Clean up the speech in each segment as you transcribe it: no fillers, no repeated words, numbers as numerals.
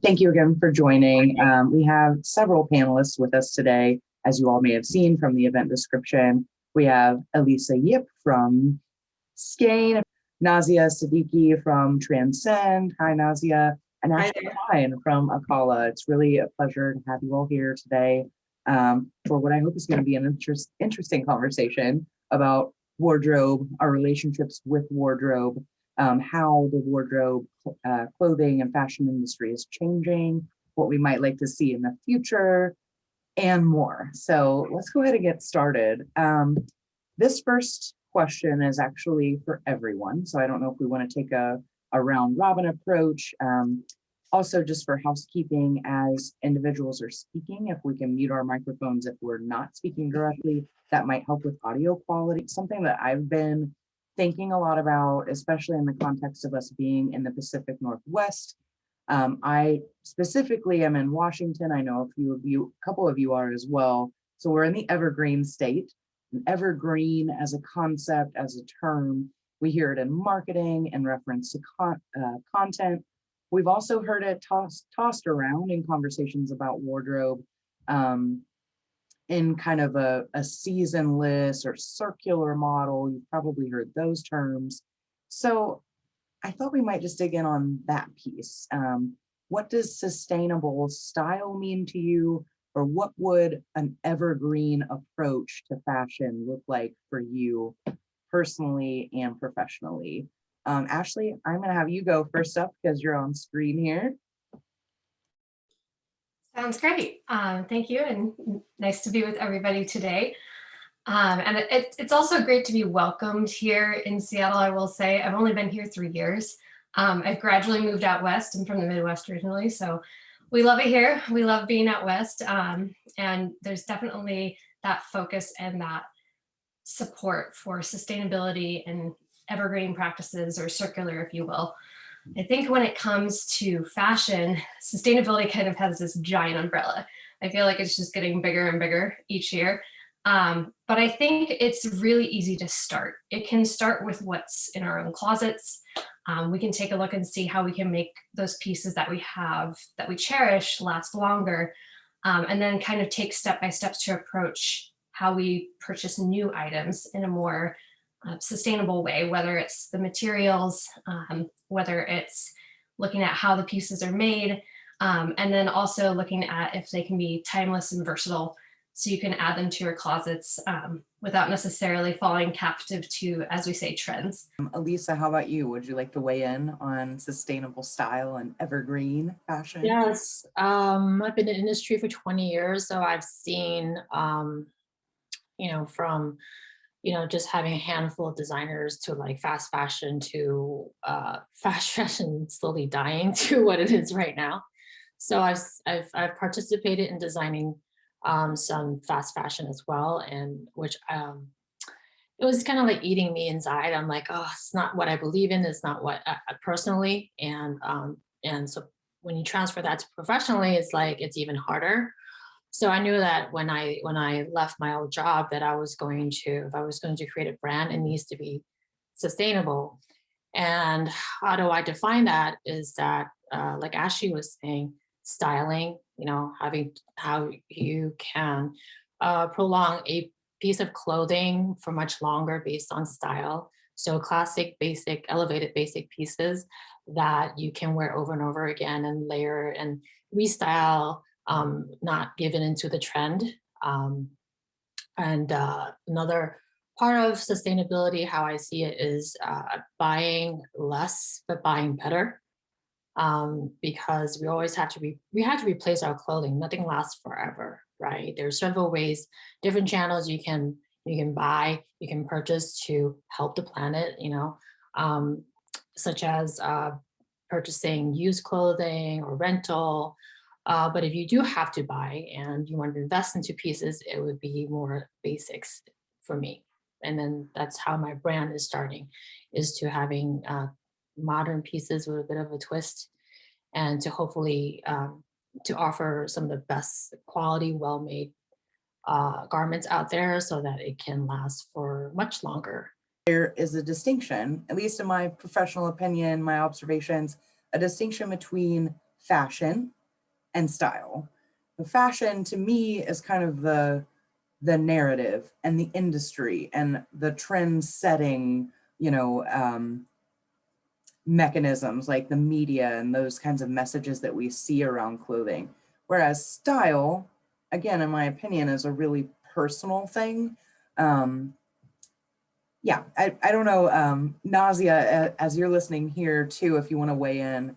Thank you again for joining. We have several panelists with us today, as you all may have seen from the event description. We have Elisa Yip from Sskein, Nazia Siddiqui from Transcend. Hi, Nazia. And Klein from Akala. It's really a pleasure to have you all here today for what I hope is going to be an interesting conversation about wardrobe, our relationships with wardrobe, how the wardrobe, clothing and fashion industry is changing, what we might like to see in the future, and more. So let's go ahead and get started. This first question is actually for everyone. So I don't know if we want to take a round robin approach. Also, just for housekeeping, as individuals are speaking, if we can mute our microphones if we're not speaking directly, that might help with audio quality. Something that I've been thinking a lot about, especially in the context of us being in the Pacific Northwest. I specifically am in Washington. I know a couple of you are as well. So we're in the Evergreen state. And Evergreen as a concept, as a term, we hear it in marketing in reference to content. We've also heard it tossed around in conversations about wardrobe in kind of a seasonless or circular model. You've probably heard those terms. So I thought we might just dig in on that piece. What does sustainable style mean to you? Or what would an evergreen approach to fashion look like for you personally and professionally? Ashley, I'm going to have you go first up because you're on screen here. Sounds great. Thank you, and nice to be with everybody today. And it's also great to be welcomed here in Seattle, I will say. I've only been here 3 years. I've gradually moved out west. I'm from the Midwest originally, so we love it here. We love being out west. And there's definitely that focus and that support for sustainability and evergreen practices, or circular, if you will. I think when it comes to fashion, sustainability kind of has this giant umbrella. I feel like it's just getting bigger and bigger each year. But I think it's really easy to start. It can start with what's in our own closets. We can take a look and see how we can make those pieces that we have, that we cherish, last longer. And then kind of take step-by-steps to approach how we purchase new items in a more sustainable way, whether it's the materials, whether it's looking at how the pieces are made, and then also looking at if they can be timeless and versatile, so you can add them to your closets without necessarily falling captive to, as we say, trends. Elisa, how about you? Would you like to weigh in on sustainable style and evergreen fashion? Yes, I've been in the industry for 20 years, so I've seen, from just having a handful of designers to like fast fashion to fast fashion slowly dying to what it is right now. So I've participated in designing some fast fashion as well, and which it was kind of like eating me inside. I'm like, oh, it's not what I believe in. It's not what personally, and so when you transfer that to professionally, it's like it's even harder. So I knew that when I left my old job, that if I was going to create a brand, it needs to be sustainable. And how do I define that? Is that like Ashley was saying, styling, having how you can prolong a piece of clothing for much longer based on style. So classic, basic, elevated basic pieces that you can wear over and over again and layer and restyle, not given into the trend. And another part of sustainability, how I see it, is buying less, but buying better. Because we always have to replace our clothing. Nothing lasts forever, right? There's several ways, different channels you can buy, you can purchase to help the planet, such as purchasing used clothing or rental. But if you do have to buy and you want to invest into pieces, it would be more basics for me. And then that's how my brand is starting, is to having modern pieces with a bit of a twist, and to hopefully to offer some of the best quality, well-made garments out there so that it can last for much longer. There is a distinction, at least in my professional opinion, my observations, a distinction between fashion and style. The fashion to me is kind of the narrative and the industry and the trend setting, mechanisms like the media and those kinds of messages that we see around clothing. Whereas style, again, in my opinion, is a really personal thing. Yeah, I don't know, Nazia, as you're listening here too, if you want to weigh in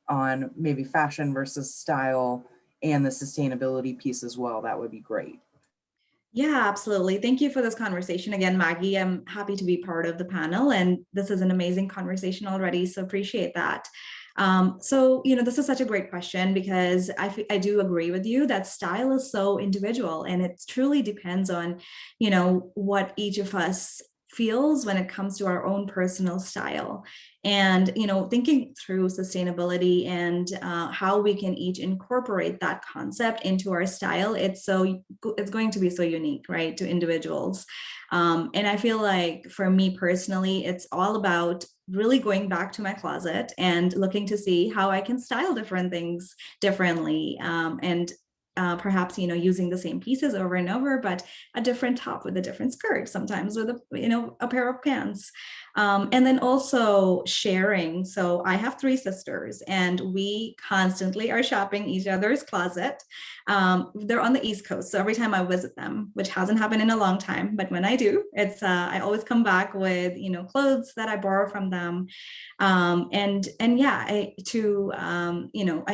on maybe fashion versus style and the sustainability piece as well, that would be great. Yeah, absolutely. Thank you for this conversation again, Maggie. I'm happy to be part of the panel, and this is an amazing conversation already, so appreciate that. This is such a great question because I do agree with you that style is so individual, and it truly depends on, what each of us feels when it comes to our own personal style. And thinking through sustainability and how we can each incorporate that concept into our style, it's going to be so unique, right, to individuals. And I feel like for me personally, it's all about really going back to my closet and looking to see how I can style different things differently, and perhaps using the same pieces over and over, but a different top with a different skirt, sometimes with a pair of pants. And then also sharing. So I have 3 sisters, and we constantly are shopping each other's closet. They're on the East Coast, so every time I visit them, which hasn't happened in a long time, but when I do, it's I always come back with clothes that I borrow from them. I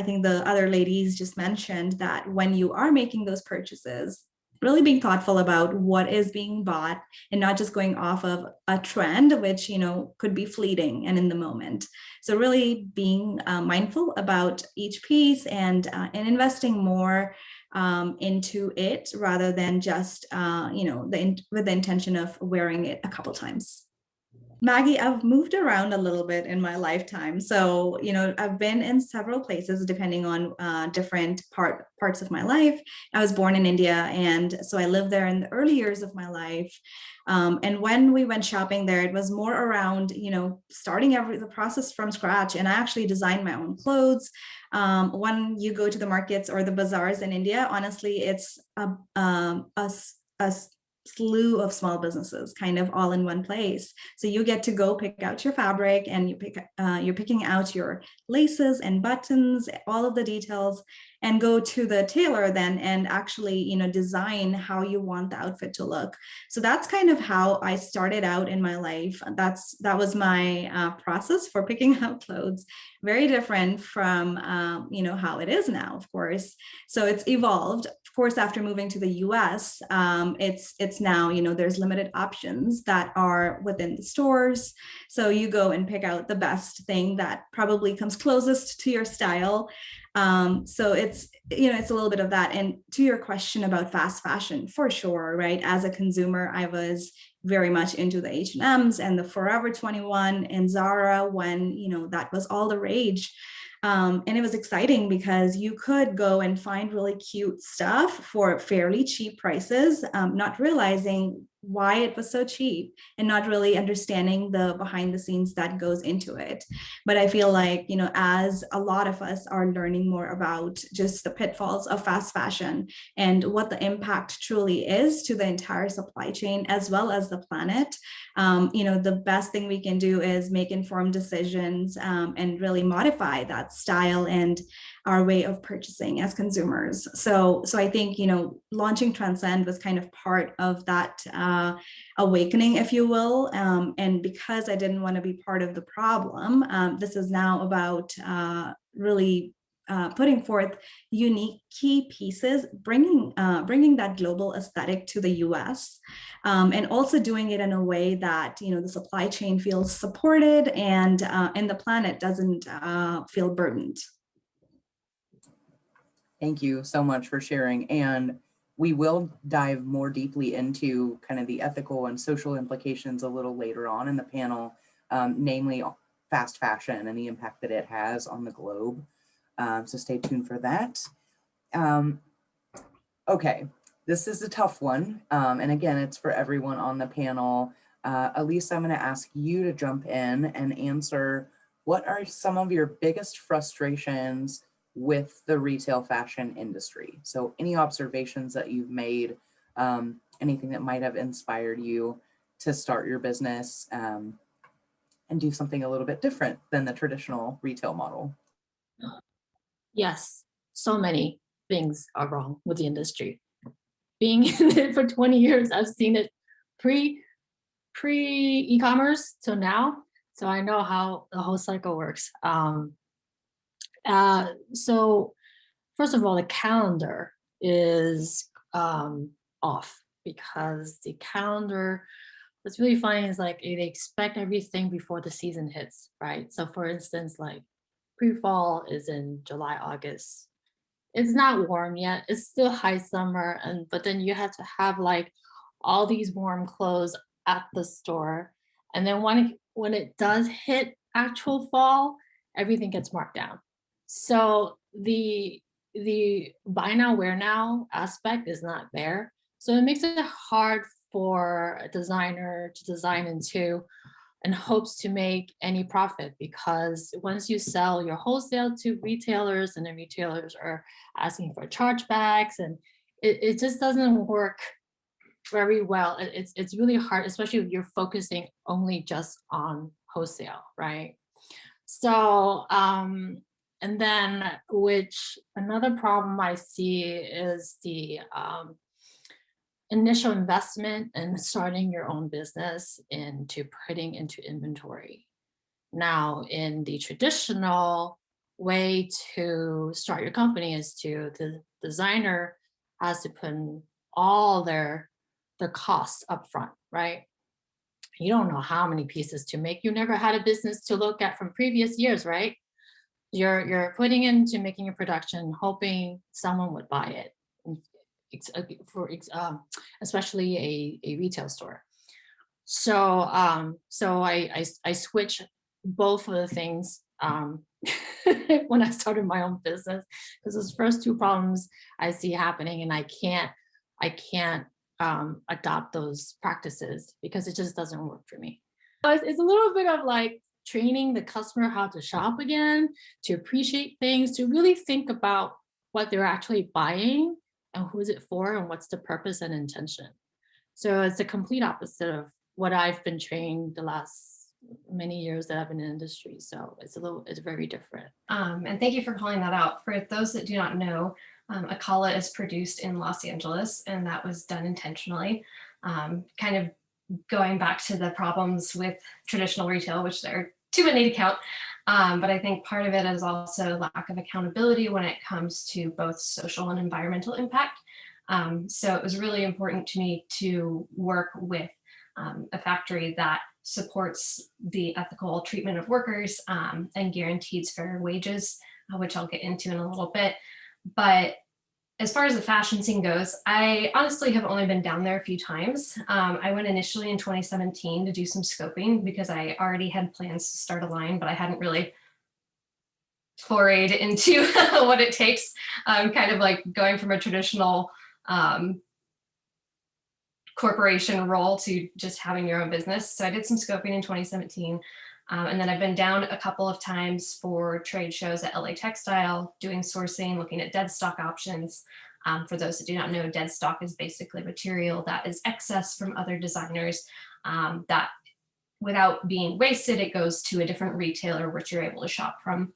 think the other ladies just mentioned that when you are making those purchases, really being thoughtful about what is being bought and not just going off of a trend, which could be fleeting and in the moment. So really being mindful about each piece and investing more into it rather than just with the intention of wearing it a couple times. Maggie, I've moved around a little bit in my lifetime. So, I've been in several places depending on different parts of my life. I was born in India, and so I lived there in the early years of my life. And when we went shopping there, it was more around, starting the process from scratch. And I actually designed my own clothes. When you go to the markets or the bazaars in India, honestly, it's a slew of small businesses kind of all in one place. So you get to go pick out your fabric, and you're picking out your laces and buttons, all of the details, and go to the tailor then and actually design how you want the outfit to look. So that's kind of how I started out in my life. That was my process for picking out clothes. Very different from how it is now, of course. So it's evolved. Of course, after moving to the US, it's now there's limited options that are within the stores. So you go and pick out the best thing that probably comes closest to your style. So it's a little bit of that. And to your question about fast fashion, for sure, right? As a consumer, I was very much into the H&Ms and the Forever 21 and Zara when that was all the rage. And it was exciting because you could go and find really cute stuff for fairly cheap prices, not realizing why it was so cheap and not really understanding the behind the scenes that goes into it. But I feel like, as a lot of us are learning more about just the pitfalls of fast fashion and what the impact truly is to the entire supply chain as well as the planet, the best thing we can do is make informed decisions and really modify that style and our way of purchasing as consumers. So I think, launching Transcend was kind of part of that awakening, if you will. And because I didn't want to be part of the problem, this is now about really putting forth unique key pieces, bringing that global aesthetic to the US, and also doing it in a way that the supply chain feels supported and the planet doesn't feel burdened. Thank you so much for sharing. And we will dive more deeply into kind of the ethical and social implications a little later on in the panel, namely fast fashion and the impact that it has on the globe. So stay tuned for that. Okay, this is a tough one. And again, it's for everyone on the panel. Elisa, I'm going to ask you to jump in and answer, what are some of your biggest frustrations with the retail fashion industry. So any observations that you've made, anything that might have inspired you to start your business and do something a little bit different than the traditional retail model? Yes, so many things are wrong with the industry. Being in it for 20 years, I've seen it pre e-commerce till now, so I know how the whole cycle works. So first of all, the calendar is off, because the calendar, what's really funny is like they expect everything before the season hits, right? So for instance, like pre-fall is in July, August. It's not warm yet. It's still high summer, but then you have to have like all these warm clothes at the store. And then when it does hit actual fall, everything gets marked down. So the buy now, wear now aspect is not there. So it makes it hard for a designer to design into and hopes to make any profit, because once you sell your wholesale to retailers and the retailers are asking for chargebacks, and it just doesn't work very well. It's really hard, especially if you're focusing only just on wholesale, right? So and then which another problem I see is the initial investment in starting your own business into putting into inventory. Now, in the traditional way to start your company is the designer has to put in all their costs up front, right? You don't know how many pieces to make. You never had a business to look at from previous years, right? You're putting into making a production, hoping someone would buy it. Especially a retail store. So so I switch both of the things when I started my own business, because those first two problems I see happening, and I can't adopt those practices because it just doesn't work for me. It's a little bit of like training the customer how to shop again, to appreciate things, to really think about what they're actually buying and who is it for and what's the purpose and intention. So it's the complete opposite of what I've been trained the last many years that I've been in the industry. So it's very different. And thank you for calling that out. For those that do not know, Akala is produced in Los Angeles, and that was done intentionally, kind of going back to the problems with traditional retail, which there are too many to count. But I think part of it is also lack of accountability when it comes to both social and environmental impact. So it was really important to me to work with a factory that supports the ethical treatment of workers and guarantees fair wages, which I'll get into in a little bit. But as far as the fashion scene goes, I honestly have only been down there a few times. I went initially in 2017 to do some scoping because I already had plans to start a line, but I hadn't really forayed into what it takes. Kind of like going from a traditional corporation role to just having your own business. So I did some scoping in 2017. And then I've been down a couple of times for trade shows at LA Textile, doing sourcing, looking at dead stock options. For those that do not know, dead stock is basically material that is excess from other designers that without being wasted, it goes to a different retailer which you're able to shop from.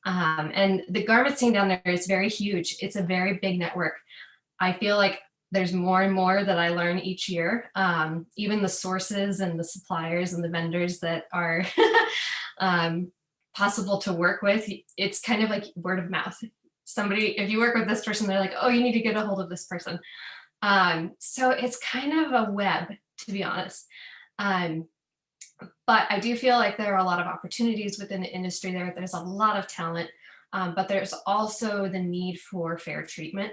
And the garment scene down there is very huge. It's a very big network. I feel like there's more and more that I learn each year. Even the sources and the suppliers and the vendors that are possible to work with, it's kind of like word of mouth. Somebody, if you work with this person, they're like, oh, you need to get a hold of this person. So it's kind of a web, to be honest. But I do feel like there are a lot of opportunities within the industry there. There's a lot of talent, but there's also the need for fair treatment.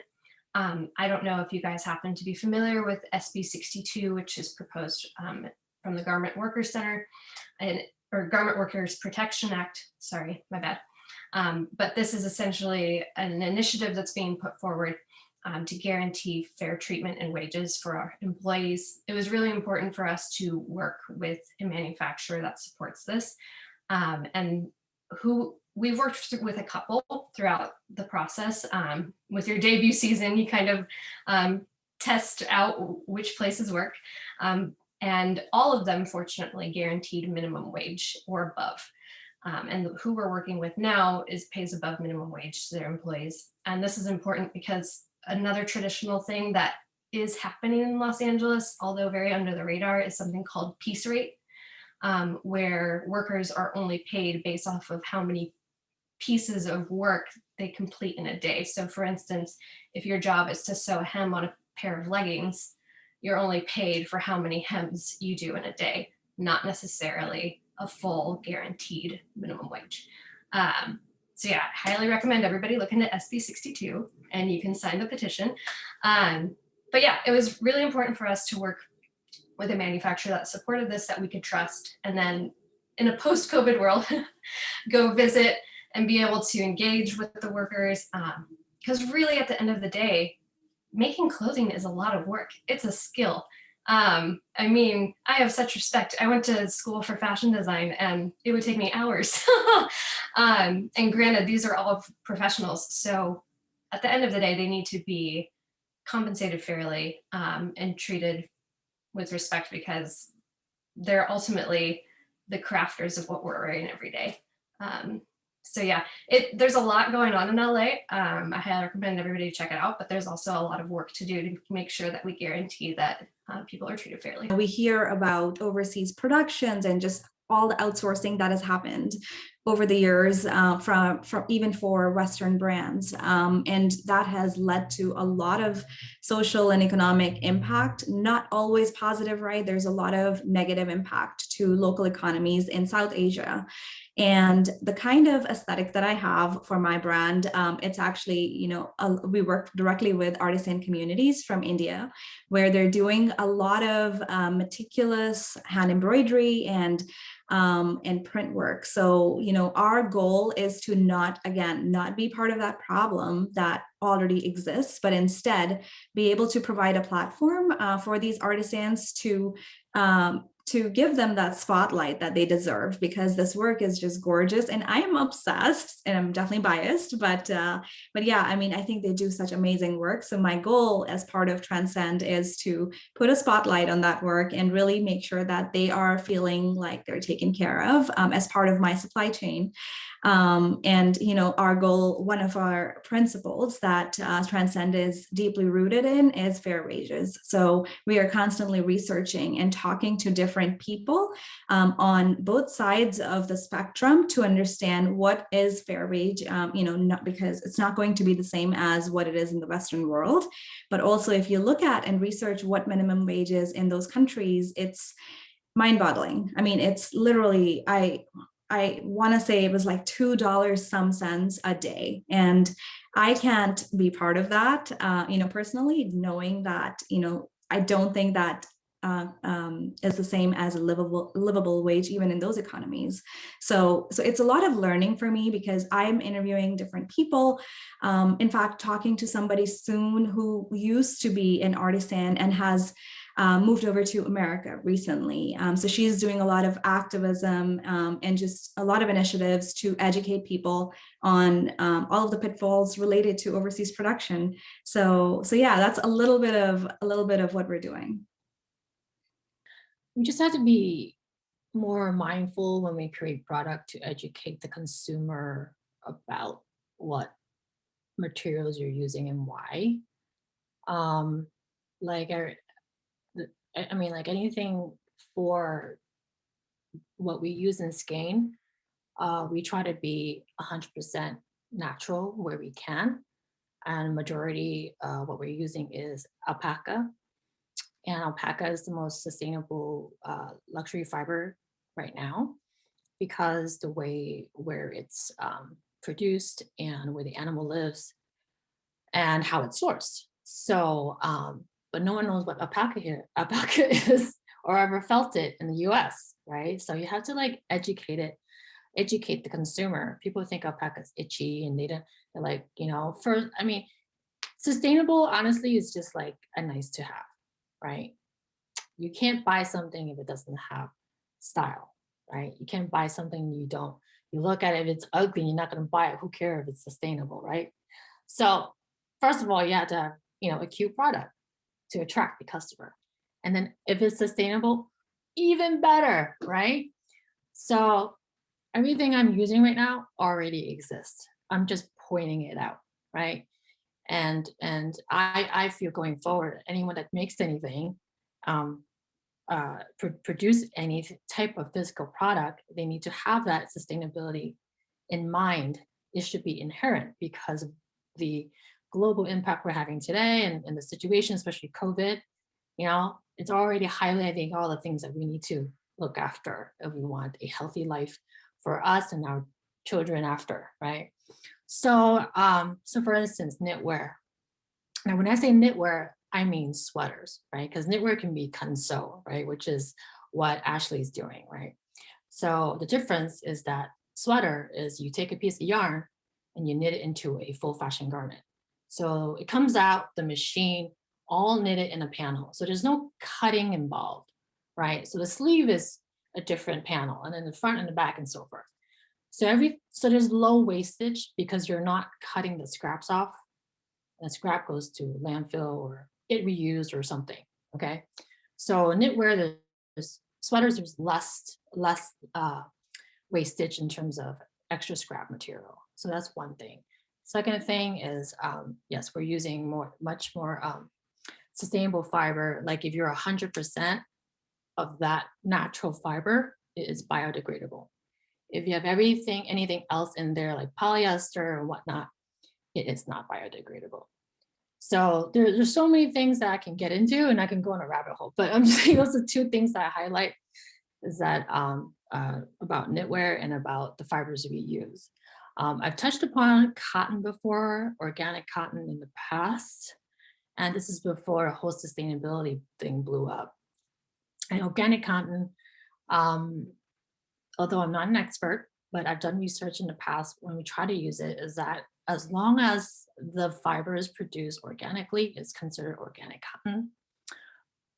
I don't know if you guys happen to be familiar with SB 62, which is proposed from the Garment Workers Center or Garment Workers Protection Act. Sorry, my bad. But this is essentially an initiative that's being put forward to guarantee fair treatment and wages for our employees. It was really important for us to work with a manufacturer that supports this and who we've worked with a couple throughout the process. With your debut season, you kind of test out which places work. And all of them, fortunately, guaranteed minimum wage or above. And who we're working with now pays above minimum wage to their employees. And this is important because another traditional thing that is happening in Los Angeles, although very under the radar, is something called piece rate, where workers are only paid based off of how many pieces of work they complete in a day. So for instance, if your job is to sew a hem on a pair of leggings, you're only paid for how many hems you do in a day, not necessarily a full guaranteed minimum wage. So yeah, I highly recommend everybody look into SB 62 and you can sign the petition. But yeah, it was really important for us to work with a manufacturer that supported this, that we could trust. And then in a post-COVID world, go visit and be able to engage with the workers. Because really at the end of the day, making clothing is a lot of work. It's a skill. I mean, I have such respect. I went to school for fashion design and it would take me hours. And granted, these are all professionals. So at the end of the day, they need to be compensated fairly and treated with respect, because they're ultimately the crafters of what we're wearing every day. So yeah, there's a lot going on in LA. I highly recommend everybody check it out, but there's also a lot of work to do to make sure that we guarantee that people are treated fairly. We hear about overseas productions and just all the outsourcing that has happened over the years from even for Western brands. And that has led to a lot of social and economic impact, not always positive, right? There's a lot of negative impact to local economies in South Asia. And the kind of aesthetic that I have for my brand, it's actually, we work directly with artisan communities from India, where they're doing a lot of meticulous hand embroidery and print work. So, our goal is to not be part of that problem that already exists, but instead be able to provide a platform for these artisans to give them that spotlight that they deserve, because this work is just gorgeous and I am obsessed, and I'm definitely biased, but yeah, I mean, I think they do such amazing work. So my goal as part of Transcend is to put a spotlight on that work and really make sure that they are feeling like they're taken care of as part of my supply chain. And our goal, one of our principles that Transcend is deeply rooted in, is fair wages. So we are constantly researching and talking to different people on both sides of the spectrum to understand what is fair wage, not because it's not going to be the same as what it is in the Western world, but also if you look at and research what minimum wage is in those countries, it's mind-boggling. I mean, it's literally, I want to say it was like $2 some cents a day. And I can't be part of that, personally, knowing that, I don't think that is the same as a livable wage, even in those economies. So it's a lot of learning for me, because I'm interviewing different people. In fact, talking to somebody soon who used to be an artisan and has moved over to America recently. So she's doing a lot of activism and just a lot of initiatives to educate people on all of the pitfalls related to overseas production. So yeah, that's a little bit of what we're doing. We just have to be more mindful when we create product to educate the consumer about what materials you're using and why. Like anything for what we use in Sskein, we try to be 100% natural where we can. And majority, what we're using is alpaca. And alpaca is the most sustainable luxury fiber right now, because the way where it's produced and where the animal lives and how it's sourced. So, but no one knows what alpaca is or ever felt it in the US, right? So you have to educate the consumer. People think alpaca is itchy and they're like, sustainable honestly is just like a nice to have, right? You can't buy something if it doesn't have style, right? You can't buy something You look at it, if it's ugly, you're not going to buy it. Who cares if it's sustainable, right? So first of all, you have to have, a cute product to attract the customer. And then if it's sustainable, even better, right? So everything I'm using right now already exists. I'm just pointing it out, right? And I feel going forward, anyone that makes anything, produce any type of physical product, they need to have that sustainability in mind. It should be inherent because of the global impact we're having today and the situation, especially COVID. It's already highlighting all the things that we need to look after if we want a healthy life for us and our children after, right? So, so for instance, knitwear. Now, when I say knitwear, I mean sweaters, right? Because knitwear can be cut and sew, right? Which is what Ashley's doing, right? So the difference is that sweater is you take a piece of yarn and you knit it into a full fashion garment. So it comes out the machine, all knitted in a panel. So there's no cutting involved, right? So the sleeve is a different panel, and then the front and the back and so forth. So there's low wastage because you're not cutting the scraps off. The scrap goes to landfill or get reused or something. Okay, so knitwear, there's sweaters, there's less wastage in terms of extra scrap material. So that's one thing. Second thing is, yes, we're using much more sustainable fiber. Like if you're 100% of that natural fiber, it is biodegradable. If you have anything else in there like polyester or whatnot, it is not biodegradable. So there's so many things that I can get into, and I can go on a rabbit hole, but I'm just saying those are two things that I highlight, is that about knitwear and about the fibers we use. I've touched upon cotton before, organic cotton in the past, and this is before a whole sustainability thing blew up. And organic cotton, although I'm not an expert, but I've done research in the past when we try to use it, is that as long as the fiber is produced organically, it's considered organic cotton.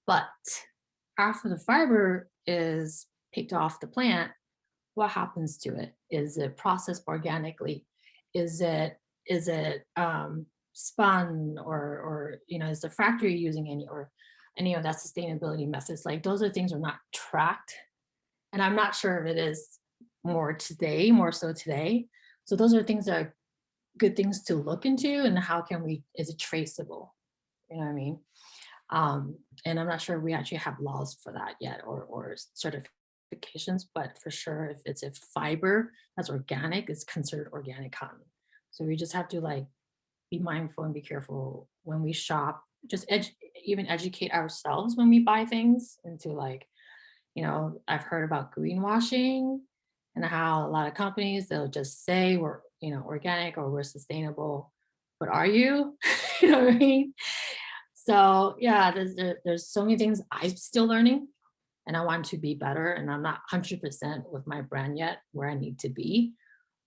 But after the fiber is picked off the plant, what happens to it? Is it processed organically? Is it spun, or is the factory using any of that sustainability methods? Like those are things are not tracked, and I'm not sure if it is more so today. So those are things that are good things to look into, and how is it traceable? You know what I mean? And I'm not sure we actually have laws for that yet, or certifications, but for sure, if it's a fiber that's organic, it's considered organic cotton. So we just have to be mindful and be careful when we shop, just even educate ourselves when we buy things into I've heard about greenwashing and how a lot of companies, they'll just say we're organic or we're sustainable, but are you? You know what I mean? So yeah, there's so many things I'm still learning, and I want to be better, and I'm not 100% with my brand yet where I need to be,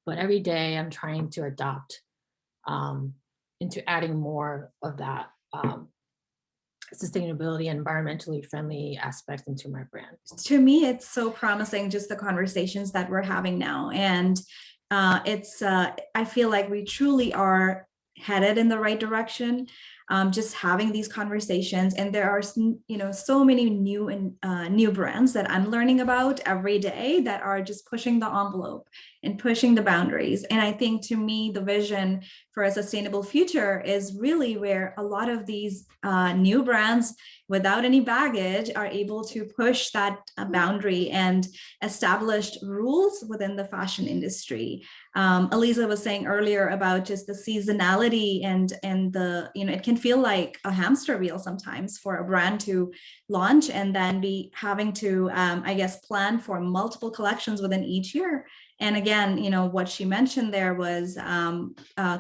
but every day I'm trying to adopt into adding more of that sustainability and environmentally friendly aspects into my brand. To me, it's so promising, just the conversations that we're having now. And I feel like we truly are headed in the right direction, just having these conversations. And there are so many new brands that I'm learning about every day that are just pushing the envelope and pushing the boundaries. And I think, to me, the vision for a sustainable future is really where a lot of these new brands without any baggage are able to push that boundary and establish rules within the fashion industry. Elisa was saying earlier about just the seasonality and the, it can feel like a hamster wheel sometimes for a brand to launch and then be having to, plan for multiple collections within each year. And again, what she mentioned there was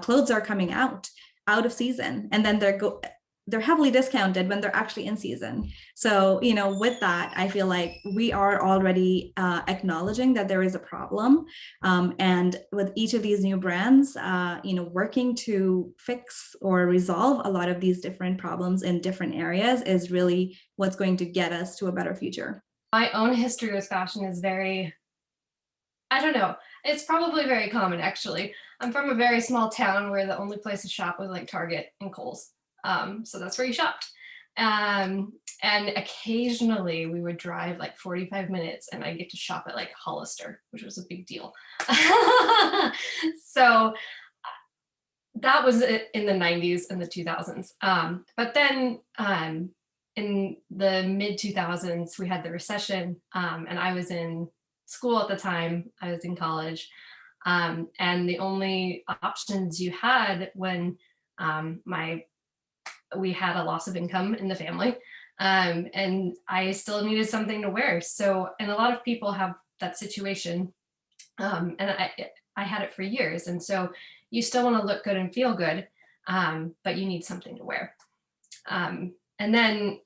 clothes are coming out of season, and then they're heavily discounted when they're actually in season. So, with that, I feel like we are already acknowledging that there is a problem. And with each of these new brands, working to fix or resolve a lot of these different problems in different areas is really what's going to get us to a better future. My own history with fashion is very I don't know. It's probably very common, actually. I'm from a very small town where the only place to shop was like Target and Kohl's. So that's where you shopped. And occasionally we would drive like 45 minutes and I get to shop at like Hollister, which was a big deal. So that was in the 90s and the 2000s. But then in the mid 2000s, we had the recession, and I was in school at the time. I was in college, and the only options you had when we had a loss of income in the family, and I still needed something to wear. So, and a lot of people have that situation, and I had it for years, and so you still want to look good and feel good, but you need something to wear. And then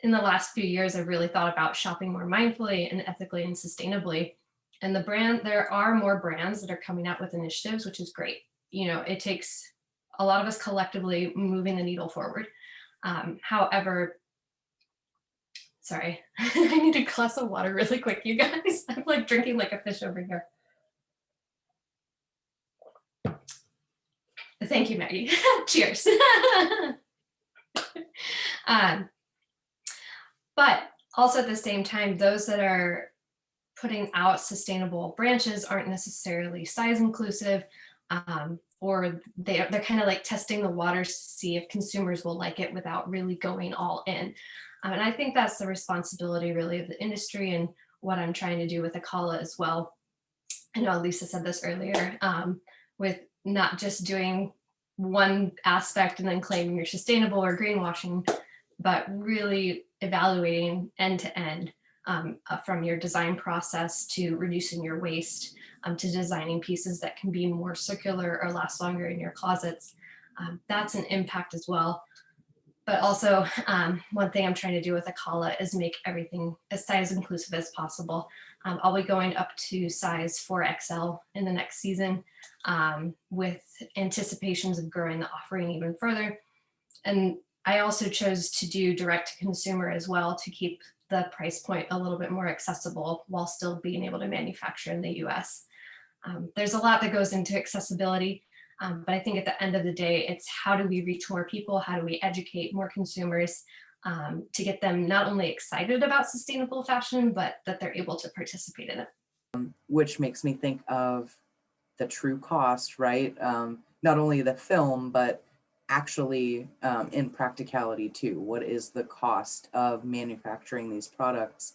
in the last few years, I've really thought about shopping more mindfully and ethically and sustainably. And there are more brands that are coming out with initiatives, which is great. You know, it takes a lot of us collectively moving the needle forward. However, sorry, I need a glass of water really quick, you guys. I'm like drinking like a fish over here. Thank you, Maggie. Cheers. But also at the same time, those that are putting out sustainable branches aren't necessarily size inclusive, or they're kind of like testing the waters to see if consumers will like it without really going all in. And I think that's the responsibility really of the industry and what I'm trying to do with Akala as well. I know Lisa said this earlier, with not just doing one aspect and then claiming you're sustainable or greenwashing, but really evaluating end to end, from your design process to reducing your waste, to designing pieces that can be more circular or last longer in your closets. That's an impact as well. But also, one thing I'm trying to do with Akala is make everything as size inclusive as possible. I'll be going up to size 4XL in the next season, with anticipations of growing the offering even further. And I also chose to do direct to consumer as well to keep the price point a little bit more accessible while still being able to manufacture in the US. There's a lot that goes into accessibility, but I think at the end of the day, it's how do we reach more people? How do we educate more consumers, to get them not only excited about sustainable fashion, but that they're able to participate in it. Which makes me think of the true cost, right? Not only the film, but actually in practicality too. What is the cost of manufacturing these products?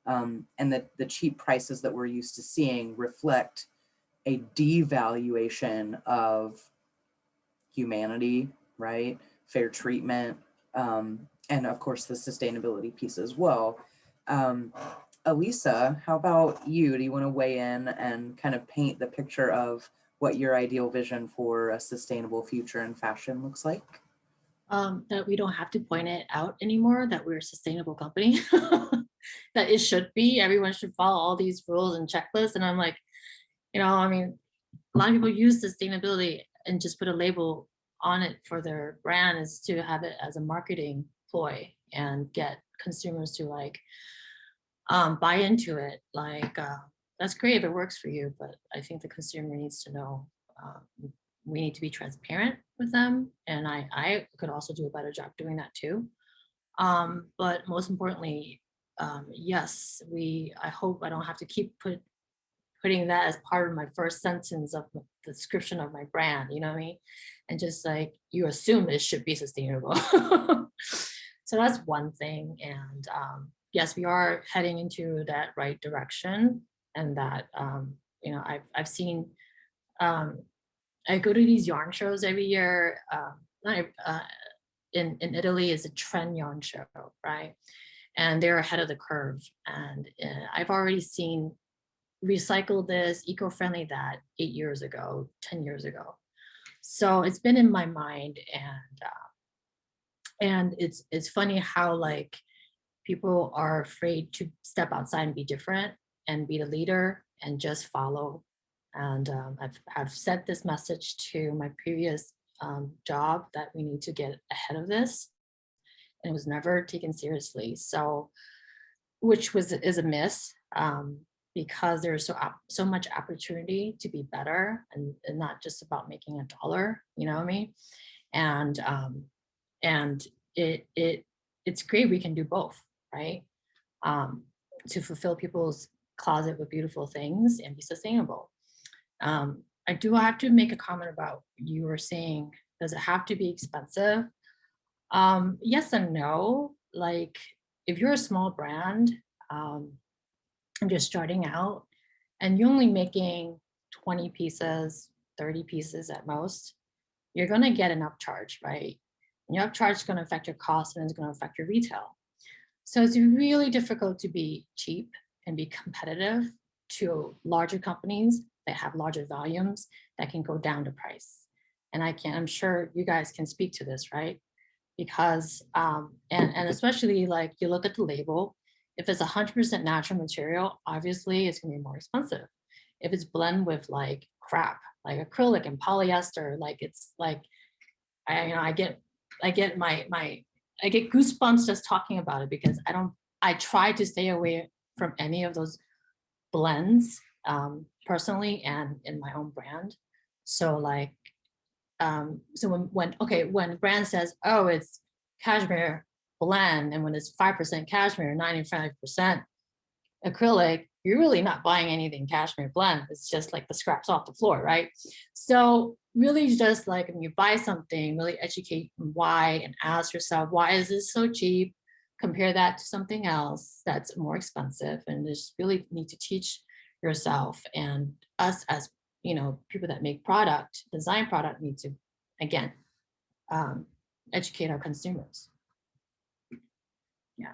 And the cheap prices that we're used to seeing reflect a devaluation of humanity, right? Fair treatment, and of course the sustainability piece as well. Elisa, how about you? Do you want to weigh in and kind of paint the picture of what your ideal vision for a sustainable future in fashion looks like? That we don't have to point it out anymore, that we're a sustainable company, that it should be, everyone should follow all these rules and checklists. And I'm like, you know, I mean, a lot of people use sustainability and just put a label on it for their brand is to have it as a marketing ploy and get consumers to like buy into it. Like, that's great if it works for you, but I think the consumer needs to know, we need to be transparent with them. And I could also do a better job doing that too. But most importantly, yes, I hope I don't have to keep putting that as part of my first sentence of the description of my brand, you know what I mean? And just like, you assume it should be sustainable. So that's one thing. And yes, we are heading into that right direction. And that, you know, I've seen, I go to these yarn shows every year. In Italy is a trend yarn show, right? And they're ahead of the curve. And I've already seen recycle this, eco-friendly that 8 years ago, 10 years ago. So it's been in my mind, and it's funny how like people are afraid to step outside and be different and be the leader and just follow. And I've sent this message to my previous job that we need to get ahead of this, and it was never taken seriously. So, which is a miss. because there's so much opportunity to be better, and not just about making $1, you know what I mean? And it's great we can do both, right? To fulfill people's closet with beautiful things and be sustainable. I do have to make a comment about, you were saying, does it have to be expensive? Yes and no. Like, if you're a small brand, and you're starting out, and you're only making 20 pieces, 30 pieces at most, you're gonna get an upcharge, right? And your upcharge is gonna affect your cost, and it's gonna affect your retail. So it's really difficult to be cheap and be competitive to larger companies that have larger volumes that can go down to price. And I'm sure you guys can speak to this, right? Because, and especially, like, you look at the label, if it's 100% natural material, obviously it's gonna be more expensive. If it's blended with like crap, like acrylic and polyester, like, it's like, I get goosebumps just talking about it, because I try to stay away from any of those blends, personally, and in my own brand. So like, so when a brand says, oh, it's cashmere blend, and when it's 5% cashmere, 95% acrylic, you're really not buying anything cashmere blend. It's just like the scraps off the floor, right? So really, just like, when you buy something, really educate why, and ask yourself, why is this so cheap? Compare that to something else that's more expensive, and just really need to teach yourself, and us as, people that make product, design product, need to, again, educate our consumers. Yeah.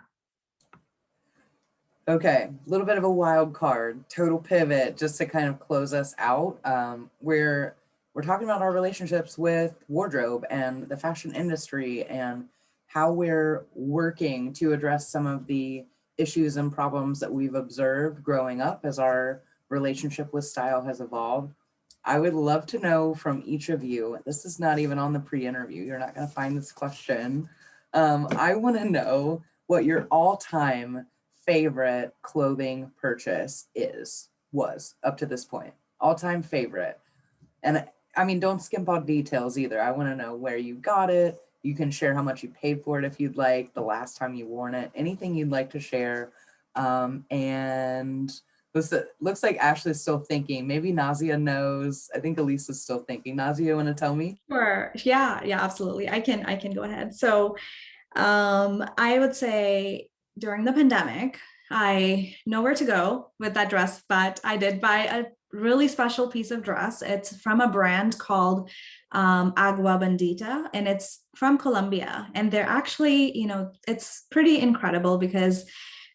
Okay, a little bit of a wild card, total pivot, just to kind of close us out. We're talking about our relationships with wardrobe and the fashion industry, and how we're working to address some of the issues and problems that we've observed growing up as our relationship with style has evolved. I would love to know from each of you, this is not even on the pre-interview, you're not going to find this question. I want to know what your all-time favorite clothing purchase was up to this point. All-time favorite. And I mean, don't skimp on details either. I want to know where you got it. You can share how much you paid for it if you'd like, the last time you worn it, anything you'd like to share. And looks like Ashley's still thinking. Maybe Nazia knows. I think Elisa's still thinking. Nazia, you want to tell me? Sure. Yeah, absolutely. I can go ahead. So I would say during the pandemic, I know where to go with that dress, but I did buy a really special piece of dress. It's from a brand called Agua Bendita, and it's from Colombia. And they're actually, it's pretty incredible, because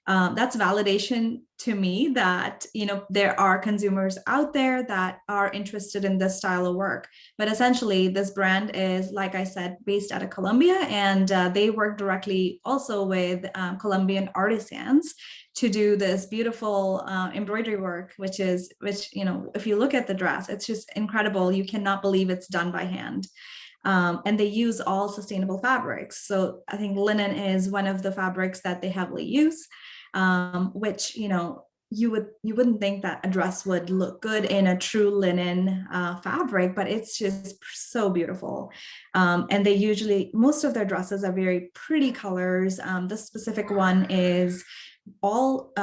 that's validation to me that, there are consumers out there that are interested in this style of work. But essentially, this brand is, like I said, based out of Colombia, and they work directly also with Colombian artisans to do this beautiful embroidery work, which, if you look at the dress, it's just incredible. You cannot believe it's done by hand. And they use all sustainable fabrics. So I think linen is one of the fabrics that they heavily use, which, you wouldn't think that a dress would look good in a true linen fabric, but it's just so beautiful. And most of their dresses are very pretty colors. This specific one is all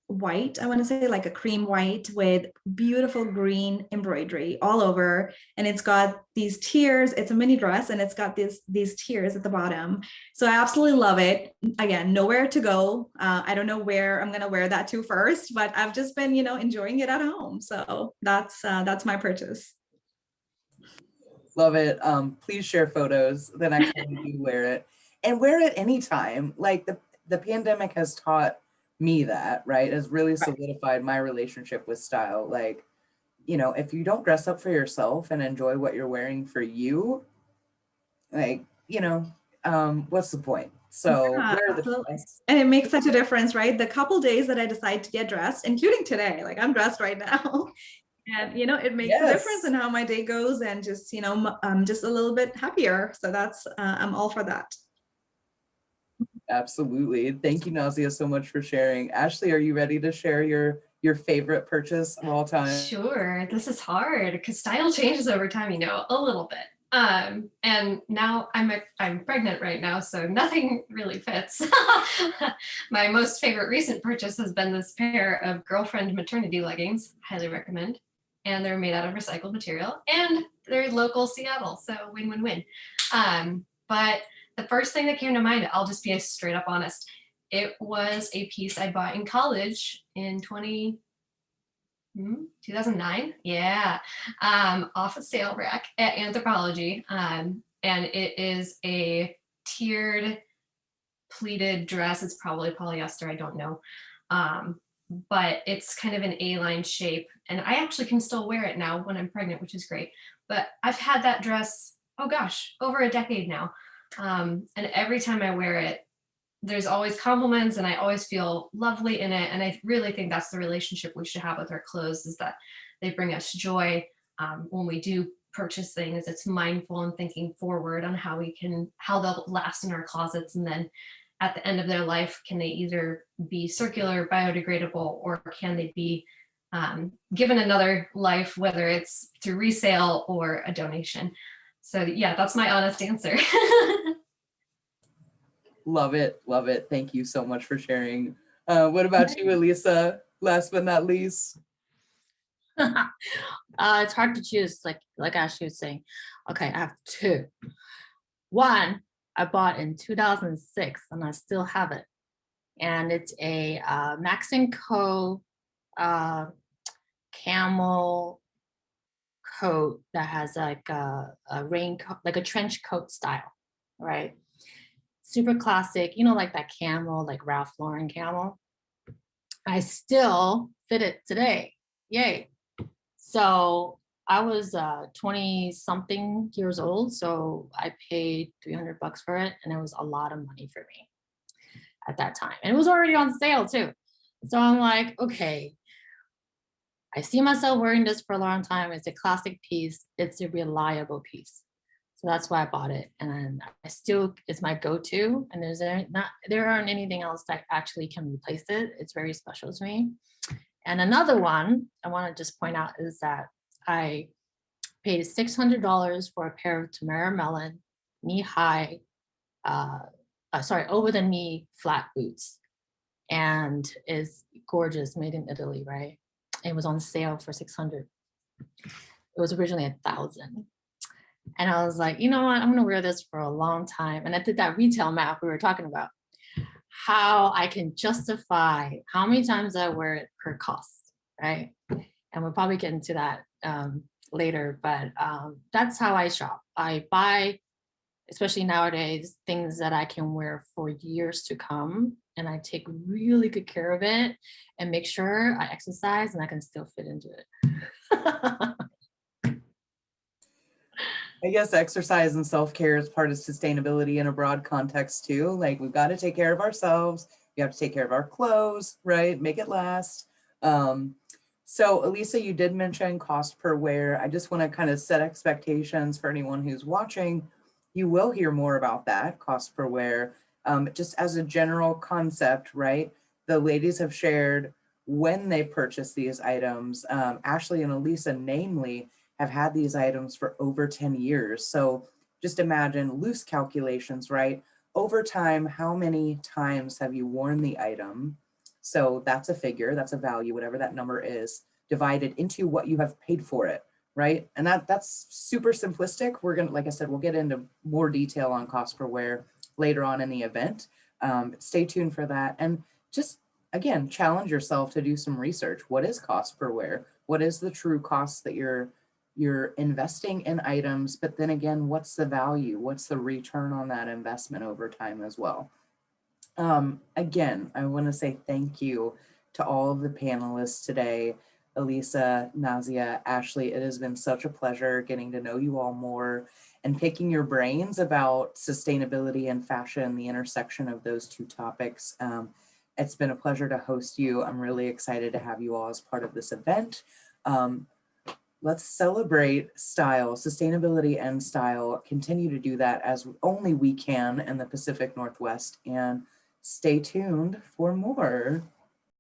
white, I want to say, like a cream white with beautiful green embroidery all over, and it's got these tiers. It's a mini dress, and it's got these tiers at the bottom. So I absolutely love it. Again, nowhere to go. I don't know where I'm gonna wear that to first, but I've just been, enjoying it at home. So that's my purchase. Love it. Please share photos the next time you wear it, and wear it anytime. Like the pandemic has taught me that, right? Has really solidified my relationship with style. Like, if you don't dress up for yourself and enjoy what you're wearing for you, like, what's the point? So wear the dress. And it makes such a difference, right? The couple days that I decide to get dressed, including today, like I'm dressed right now. And, it makes a difference in how my day goes, and just, I'm just a little bit happier. So that's, I'm all for that. Absolutely. Thank you, Nazia, so much for sharing. Ashley, are you ready to share your your favorite purchase of all time? Sure, this is hard because style changes over time, you know, a little bit. And now I'm pregnant right now, so nothing really fits. My most favorite recent purchase has been this pair of girlfriend maternity leggings. Highly recommend. And they're made out of recycled material, and they're local Seattle, so win-win-win. But the first thing that came to mind, I'll just be straight up honest, it was a piece I bought in college in 2009, yeah, off a sale rack at Anthropology, and it is a tiered pleated dress. It's probably polyester, I don't know, but it's kind of an A-line shape, and I actually can still wear it now when I'm pregnant, which is great. But I've had that dress, oh gosh, over a decade now, and every time I wear it, there's always compliments and I always feel lovely in it. And I really think that's the relationship we should have with our clothes, is that they bring us joy. When we do purchase things, it's mindful and thinking forward on how they'll last in our closets. And then at the end of their life, can they either be circular, biodegradable, or can they be given another life, whether it's through resale or a donation? So yeah, that's my honest answer. Love it. Love it. Thank you so much for sharing. What about you, Elisa? Last but not least. It's hard to choose, like Ashley was saying. Okay, I have two. One, I bought in 2006 and I still have it. And it's a Max & Co. Camel coat that has like a raincoat, like a trench coat style, right? Super classic, you know, like that camel, like Ralph Lauren camel. I still fit it today. Yay. So I was 20 something years old. So I paid $300 for it. And it was a lot of money for me at that time. And it was already on sale too. So I'm like, okay, I see myself wearing this for a long time. It's a classic piece. It's a reliable piece. So that's why I bought it. And it's my go-to. And there aren't anything else that actually can replace it. It's very special to me. And another one I want to just point out is that I paid $600 for a pair of Tamara Mellon knee-high, over the knee flat boots. And is gorgeous, made in Italy, right? It was on sale for $600. It was originally $1,000. And I was like, you know what, I'm gonna wear this for a long time. And I did that retail math we were talking about, how I can justify how many times I wear it per cost, right? And we'll probably get into that later, but that's how I shop. I buy, especially nowadays, things that I can wear for years to come. And I take really good care of it and make sure I exercise and I can still fit into it. I guess exercise and self-care is part of sustainability in a broad context too. Like, we've got to take care of ourselves. We have to take care of our clothes, right? Make it last. So Elisa, you did mention cost per wear. I just want to kind of set expectations for anyone who's watching. You will hear more about that, cost per wear. Just as a general concept, right? The ladies have shared when they purchase these items. Ashley and Elisa, namely, have had these items for over 10 years. So just imagine loose calculations, right? Over time, how many times have you worn the item? So that's a figure, that's a value, whatever that number is, divided into what you have paid for it, right? And that's super simplistic. We're gonna, like I said, we'll get into more detail on cost per wear later on in the event. Stay tuned for that. And just, again, challenge yourself to do some research. What is cost per wear? What is the true cost that you're investing in items, but then again, what's the value? What's the return on that investment over time as well? Again, I want to say thank you to all of the panelists today. Elisa, Nazia, Ashley, it has been such a pleasure getting to know you all more and picking your brains about sustainability and fashion, the intersection of those two topics. It's been a pleasure to host you. I'm really excited to have you all as part of this event. Let's celebrate style, sustainability and style, continue to do that as only we can in the Pacific Northwest, and stay tuned for more.